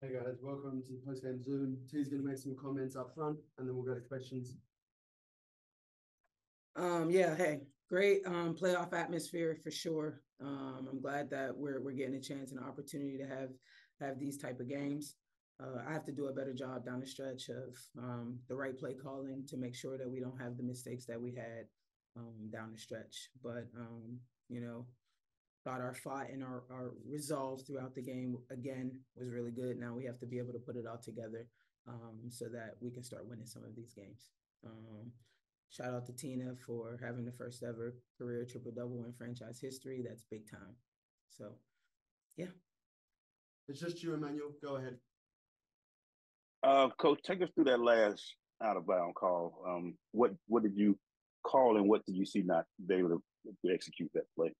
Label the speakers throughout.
Speaker 1: Hey guys, welcome to the Postgame Zoom. T's going to make some comments up front, and then we'll go to questions.
Speaker 2: Hey, great playoff atmosphere for sure. I'm glad that we're getting a chance and an opportunity to have these type of games. I have to do a better job down the stretch of the right play calling to make sure that we don't have the mistakes that we had down the stretch. But you know, thought our fight and our resolve throughout the game again was really good. Now we have to be able to put it all together so that we can start winning some of these games. Shout out to Tina for having the first ever career triple double in franchise history. That's big time. So, yeah.
Speaker 1: It's just you, Emmanuel. Go ahead.
Speaker 3: Coach, take us through that last out of bound call. What did you call and what did you see not be able to execute that play?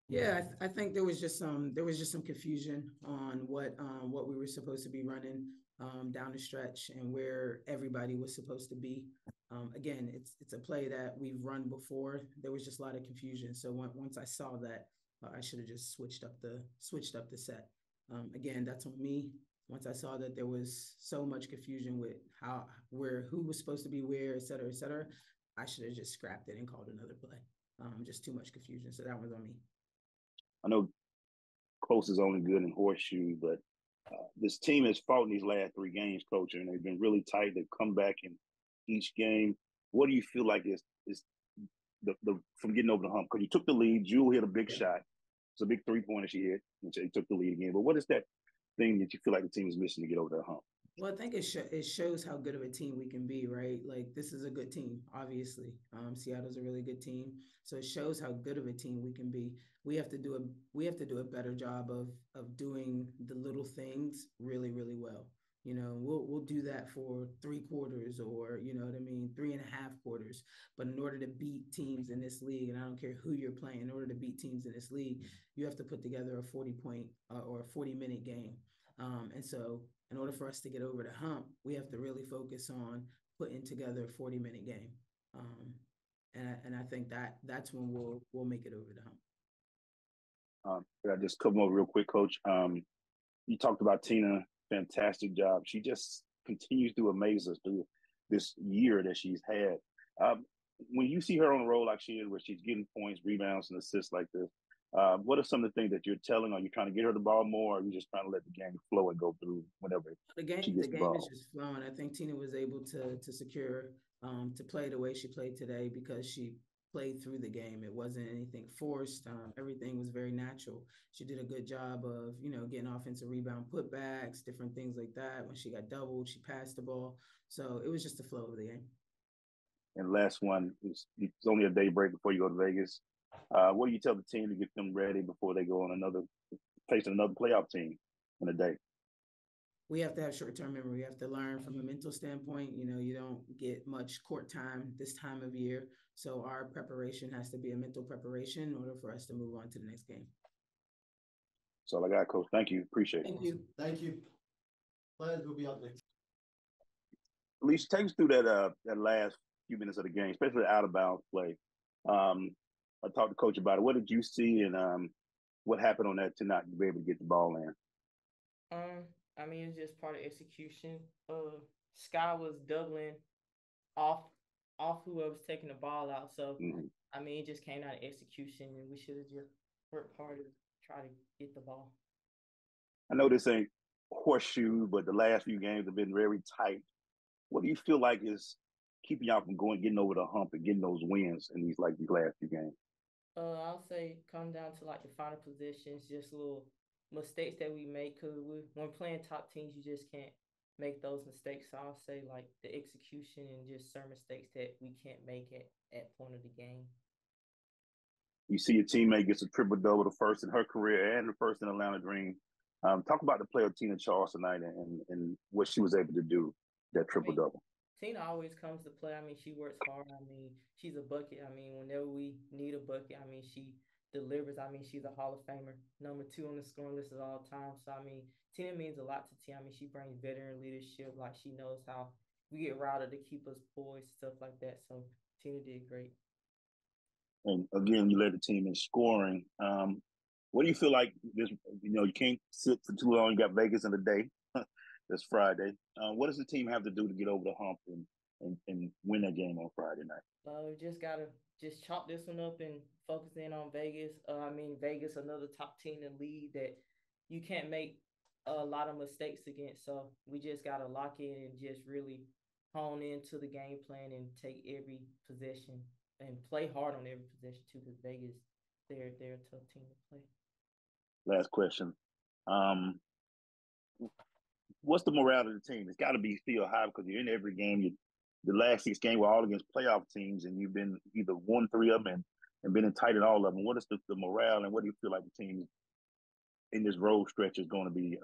Speaker 2: Yeah, I think there was just some confusion on what we were supposed to be running down the stretch and where everybody was supposed to be. Again, it's a play that we've run before. There was just a lot of confusion. So once I saw that, I should have just switched up the set. Again, that's on me. Once I saw that there was so much confusion with who was supposed to be where, et cetera, I should have just scrapped it and called another play. Just too much confusion. So that was on me.
Speaker 3: I know close is only good in horseshoe, but this team has fought in these last three games, coach, and they've been really tight. They've come back in each game. What do you feel like is the from getting over the hump? Because you took the lead, Jewel hit a big
Speaker 2: Yeah.
Speaker 3: shot. It's a big 3-pointer she hit, and she took the lead again. But what is that thing that you feel like the team is missing to get over that hump?
Speaker 2: Well, I think it shows how good of a team we can be, right? Like this is a good team, obviously. Seattle's a really good team, so it shows how good of a team we can be. We have to do a better job of doing the little things really really well. We'll do that for 3 quarters or you know what I mean, 3.5 quarters. But in order to beat teams in this league, and I don't care who you're playing, in order to beat teams in this league, you have to put together a 40 point or a 40 minute game. And so in order for us to get over the hump, we have to really focus on putting together a 40-minute game. Um, and I think that's when we'll make it over the hump.
Speaker 3: I just come over real quick, coach. You talked about Tina, fantastic job. She just continues to amaze us through this year that she's had. Um, when you see her on the roll like she is, where she's getting points, rebounds, and assists like this, what are some of the things that you're telling? Are you trying to get her the ball more, or are you just trying to let the game flow and go through whenever
Speaker 2: The
Speaker 3: she
Speaker 2: game the
Speaker 3: gets the
Speaker 2: game is
Speaker 3: ball?
Speaker 2: just flowing. I think Tina was able to secure to play the way she played today because she played through the game. It wasn't anything forced. Everything was very natural. She did a good job of getting offensive rebound putbacks, different things like that. When she got doubled, she passed the ball. So it was just the flow of the game.
Speaker 3: And last one is it's only a day break before you go to Vegas. What do you tell the team to get them ready before they go on another facing another playoff team in a day?
Speaker 2: We have to have short-term memory. We have to learn from a mental standpoint. You don't get much court time this time of year. So our preparation has to be a mental preparation in order for us to move on to the next game.
Speaker 3: That's all I got, coach. Thank you. Appreciate it.
Speaker 2: Thank you.
Speaker 1: Thank you. Players will be up next.
Speaker 3: Allisha, take us through that last few minutes of the game, especially the out of bounds play. Um, I talked to coach about it. What did you see, and what happened on that to not be able to get the ball in?
Speaker 4: Um, I mean, it's just part of execution. Sky was doubling off off whoever's taking the ball out. So
Speaker 3: Mm-hmm.
Speaker 4: I mean, it just came out of execution, and we should have just worked harder to try to get the ball.
Speaker 3: I know this ain't horseshoe, but the last few games have been very tight. What do you feel like is keeping y'all from getting over the hump and getting those wins in these last few games?
Speaker 4: I'll say come down to like the final positions, just little mistakes that we make. Cause when playing top teams, you just can't make those mistakes. So I'll say like the execution and just certain mistakes that we can't make at point of the game.
Speaker 3: You see your teammate gets a triple double, the first in her career and the first in Atlanta Dream. Talk about the player Tina Charles tonight and what she was able to do that
Speaker 4: I
Speaker 3: triple
Speaker 4: mean,
Speaker 3: double.
Speaker 4: Tina always comes to play. I mean, she works hard. I mean, she's a bucket. I mean, whenever we need a bucket, I mean, she delivers. I mean, she's a Hall of Famer, #2 on the scoring list of all time. So, I mean, Tina means a lot to team. I mean, she brings veteran leadership. Like, she knows how we get routed to keep us poised, stuff like that. So, Tina did great.
Speaker 3: And again, you led the team in scoring. What do you feel like this? You can't sit for too long. You got Vegas in the day. this Friday. What does the team have to do to get over the hump and win that game on Friday night?
Speaker 4: We just gotta just chop this one up and focus in on Vegas. Vegas, another top team in the league that you can't make a lot of mistakes against. So we just gotta lock in and just really hone into the game plan and take every possession and play hard on every possession too. Because Vegas, they're a tough team to play.
Speaker 3: Last question. Um, what's the morale of the team? It's got to be still high because you're in every game. The last 6 games were all against playoff teams, and you've been either won 3 of them and been in tight in all of them. What is the morale, and what do you feel like the team in this road stretch is going to be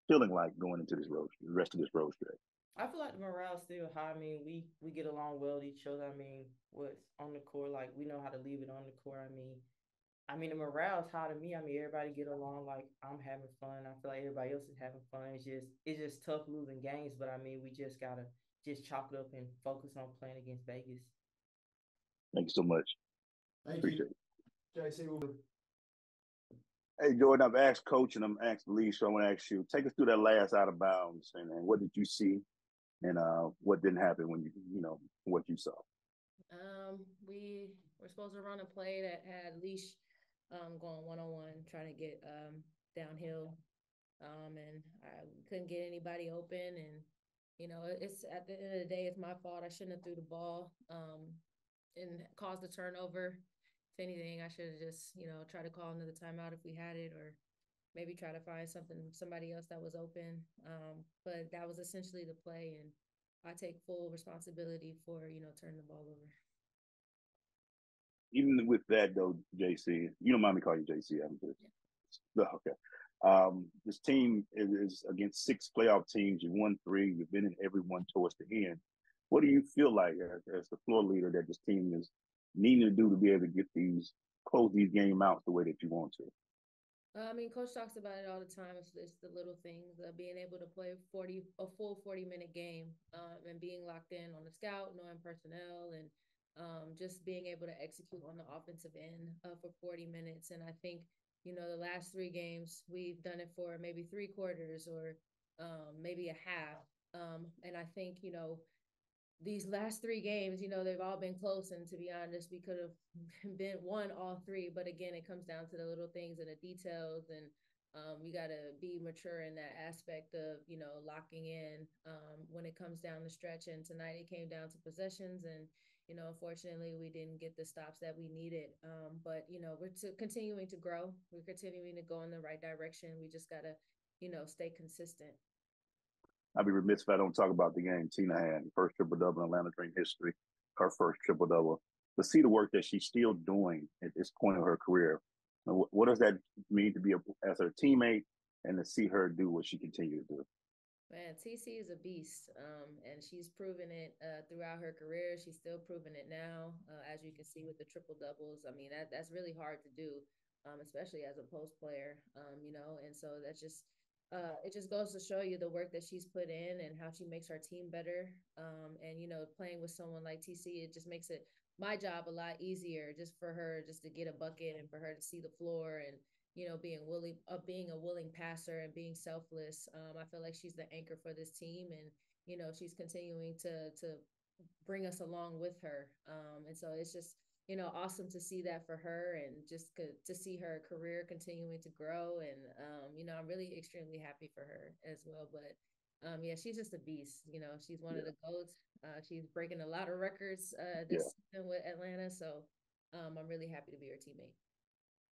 Speaker 3: feeling like going into this the rest of this road stretch?
Speaker 4: I feel like the morale's still high. We get along well with each other. What's on the court, like we know how to leave it on the court. The morale's high to me. Everybody get along. Like I'm having fun. I feel like everybody else is having fun. It's just tough losing games, but we just gotta just chalk it up and focus on playing against Vegas.
Speaker 3: Thank you so much.
Speaker 1: Appreciate it. JC,
Speaker 3: Hey, Jordin, I've asked Coach and I'm asked Allisha, so I want to ask you, take us through that last out of bounds and what did you see and what didn't happen when what you saw?
Speaker 5: We were supposed to run a play that had Leash going one-on-one, trying to get downhill. And I couldn't get anybody open. And, it's at the end of the day, it's my fault. I shouldn't have threw the ball and caused the turnover. If anything, I should have just, tried to call another timeout if we had it, or maybe try to find somebody else that was open. But that was essentially the play, and I take full responsibility for, turning the ball over.
Speaker 3: Even with that, though, JC, you don't mind me calling you JC, I'm just. Yeah. Okay. This team is against 6 playoff teams. You won 3. You've been in every one towards the end. What do you feel like as the floor leader that this team is needing to do to be able to close these game outs the way that you want to?
Speaker 5: Coach talks about it all the time. It's the little things, being able to play a full 40-minute game, and being locked in on the scout, knowing personnel, and just being able to execute on the offensive end for 40 minutes. And I think, the last 3 games, we've done it for maybe 3 quarters or maybe a half. And I think, these last 3 games, they've all been close. And to be honest, we could have won all 3. But again, it comes down to the little things and the details. And you got to be mature in that aspect of, locking in when it comes down the stretch. And tonight it came down to possessions. And, unfortunately, we didn't get the stops that we needed. But, we're continuing to grow. We're continuing to go in the right direction. We just got to, stay consistent.
Speaker 3: I'd be remiss if I don't talk about the game Tina had. First triple-double in Atlanta Dream history, her first triple-double. To see the work that she's still doing at this point of her career, what does that mean to be as her teammate and to see her do what she continues to do?
Speaker 5: Man, TC is a beast, and she's proven it throughout her career. She's still proving it now, as you can see with the triple-doubles. That's really hard to do, especially as a post player, and so that's just it just goes to show you the work that she's put in and how she makes our team better. And playing with someone like TC, it just makes my job a lot easier, just for her just to get a bucket and for her to see the floor and being a willing passer and being selfless. I feel like she's the anchor for this team, and she's continuing to bring us along with her. And so it's just awesome to see that for her, and just to see her career continuing to grow. And I'm really extremely happy for her as well. But yeah, she's just a beast. She's one of the GOATs. She's breaking a lot of records this season with Atlanta. So I'm really happy to be her teammate.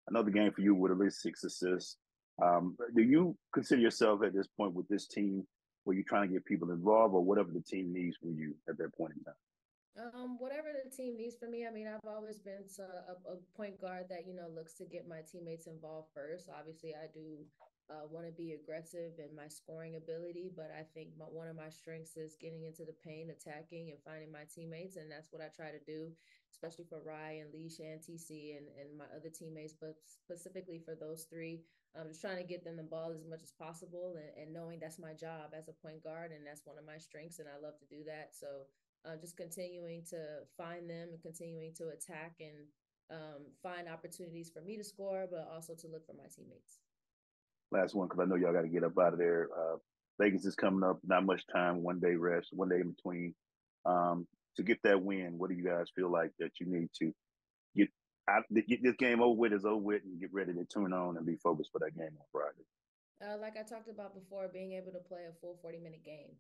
Speaker 3: Another game for you with at least 6 assists. Do you consider yourself at this point with this team where you're trying to get people involved, or whatever the team needs from you at that point in time?
Speaker 5: Whatever the team needs from me. I've always been a point guard that, looks to get my teammates involved first. Obviously, I do want to be aggressive in my scoring ability, but I think one of my strengths is getting into the paint, attacking, and finding my teammates, and that's what I try to do, especially for Wright and Allisha and TC and my other teammates, but specifically for those 3. I'm just trying to get them the ball as much as possible, and knowing that's my job as a point guard, and that's one of my strengths, and I love to do that. So just continuing to find them and continuing to attack and find opportunities for me to score, but also to look for my teammates.
Speaker 3: Last one, because I know y'all got to get up out of there. Vegas is coming up, not much time, 1 day rest, 1 day in between. To get that win, what do you guys feel like that you need to get this game over with, and get ready to tune on and be focused for that game on Friday?
Speaker 5: Like I talked about before, being able to play a full 40-minute game,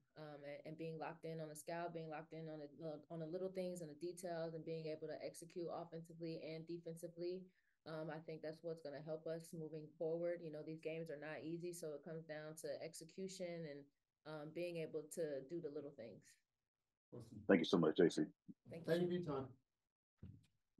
Speaker 5: and being locked in on the scout, being locked in on the little things and the details, and being able to execute offensively and defensively. I think that's what's going to help us moving forward. You know, these games are not easy, so it comes down to execution and being able to do the little things.
Speaker 1: Awesome.
Speaker 3: Thank you so much, JC.
Speaker 5: Thank you.
Speaker 1: Thank you for your time.